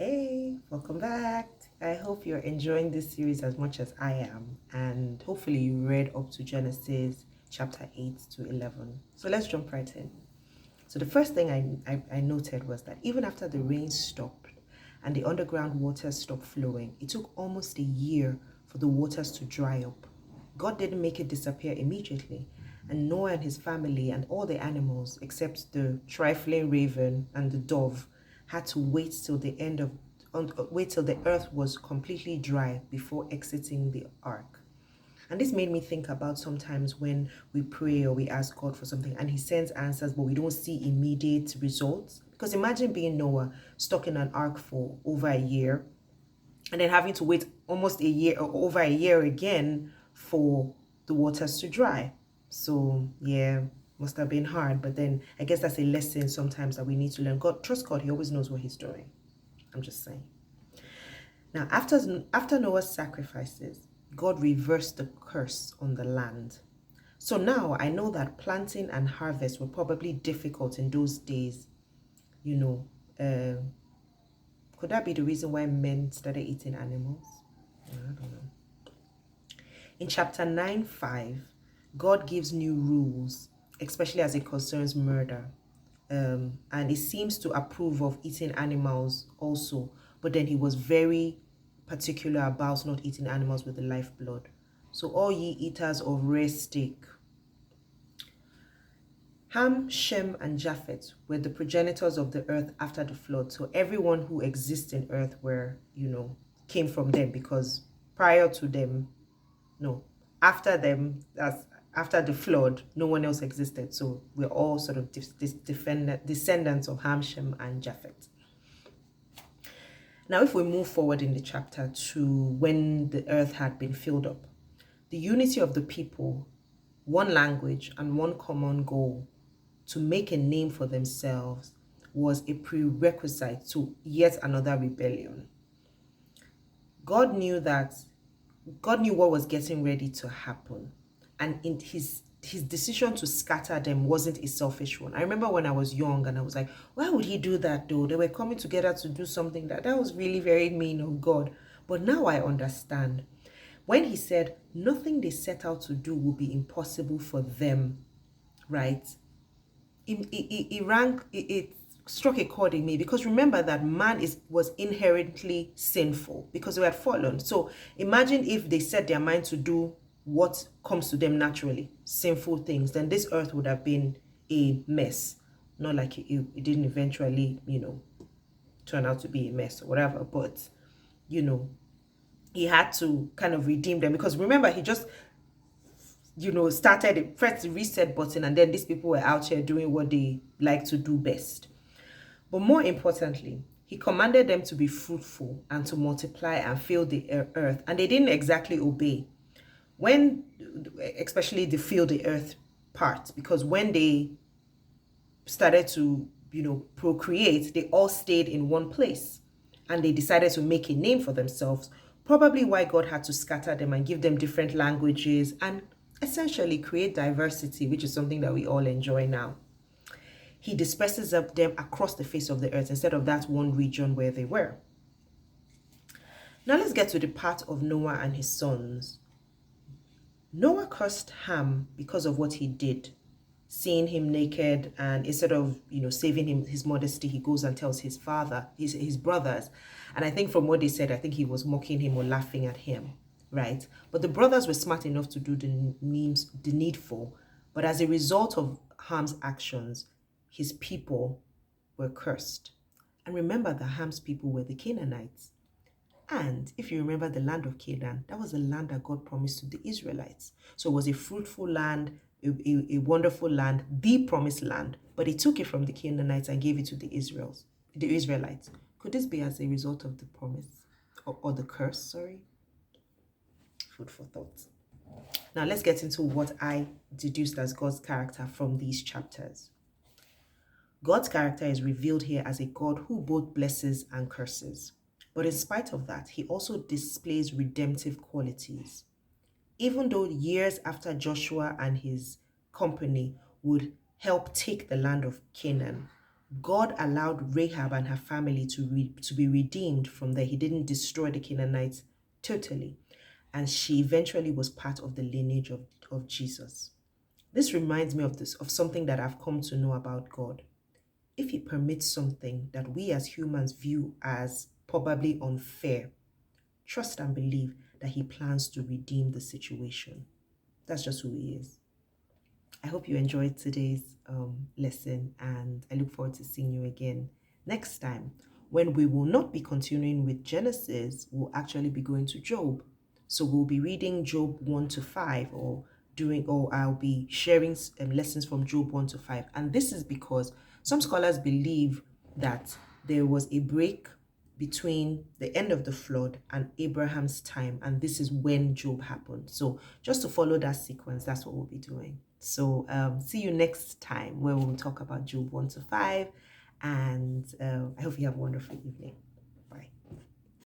Hey, welcome back. I hope you're enjoying this series as much as I am, and hopefully you read up to Genesis chapter 8 to 11. So let's jump right in. So the first thing I noted was that even after the rain stopped and the underground waters stopped flowing, it took almost a year for the waters to dry up. God didn't make it disappear immediately, and Noah and his family and all the animals except the trifling raven and the dove had to wait till the earth was completely dry before exiting the ark. And this made me think about sometimes when we pray or we ask God for something and he sends answers, but we don't see immediate results. Because imagine being Noah stuck in an ark for over a year and then having to wait almost a year or over a year again for the waters to dry. So yeah, must have been hard. But then I guess that's a lesson sometimes that we need to learn. God, trust God, he always knows what he's doing. I'm just saying. Now, after Noah's sacrifices, God reversed the curse on the land. So now I know that planting and harvest were probably difficult in those days. Could that be the reason why men started eating animals? I don't know. In chapter 9:5, God gives new rules, especially as it concerns murder. And it seems to approve of eating animals also, but then he was very particular about not eating animals with the lifeblood. So all ye eaters of rare steak. Ham, Shem, and Japheth were the progenitors of the earth after the flood. So everyone who exists in earth came from them, because prior to them, no, after them, after the flood, no one else existed. So we're all sort of descendants of Ham, Shem, and Japheth. Now, if we move forward in the chapter to when the earth had been filled up, the unity of the people, one language, and one common goal to make a name for themselves was a prerequisite to yet another rebellion. God knew what was getting ready to happen, and in his decision to scatter them wasn't a selfish one. I remember when I was young and I was like, why would he do that though? They were coming together to do something that was really very mean of God. But now I understand. When he said nothing they set out to do will be impossible for them, right? It struck a chord in me, because remember that man was inherently sinful because they had fallen. So imagine if they set their mind to do what comes to them naturally, sinful things, then this earth would have been a mess. Not like it didn't eventually, turn out to be a mess or whatever, but he had to kind of redeem them, because remember, he just started, pressed the reset button, and then these people were out here doing what they like to do best. But more importantly, he commanded them to be fruitful and to multiply and fill the earth, and they didn't exactly obey. Especially the fill the earth part, because when they started to, procreate, they all stayed in one place and they decided to make a name for themselves, probably why God had to scatter them and give them different languages and essentially create diversity, which is something that we all enjoy now. He disperses them across the face of the earth instead of that one region where they were. Now let's get to the part of Noah and his sons. Noah cursed Ham because of what he did, seeing him naked, and instead of saving him his modesty, he goes and tells his father, his brothers. And I think from what they said, I think he was mocking him or laughing at him, right? But the brothers were smart enough to do the needful. But as a result of Ham's actions, his people were cursed. And remember that Ham's people were the Canaanites. And if you remember the land of Canaan, that was the land that God promised to the Israelites. So it was a fruitful land, a wonderful land, the promised land. But he took it from the Canaanites and gave it to the Israelites. Could this be as a result of the promise or the curse? Sorry. Food for thought. Now let's get into what I deduced as God's character from these chapters. God's character is revealed here as a God who both blesses and curses. But in spite of that, he also displays redemptive qualities. Even though years after Joshua and his company would help take the land of Canaan, God allowed Rahab and her family to be redeemed from there. He didn't destroy the Canaanites totally. And she eventually was part of the lineage of Jesus. This reminds me of something that I've come to know about God. If he permits something that we as humans view as probably unfair, trust and believe that he plans to redeem the situation. That's just who he is. I hope you enjoyed today's lesson, and I look forward to seeing you again next time, when we will not be continuing with Genesis. We'll actually be going to Job. So we'll be reading Job 1 to 5, or I'll be sharing lessons from Job 1 to 5. And this is because some scholars believe that there was a break between the end of the flood and Abraham's time, and this is when Job happened. So just to follow that sequence, that's what we'll be doing. So see you next time, where we'll talk about Job 1 to 5, and I hope you have a wonderful evening.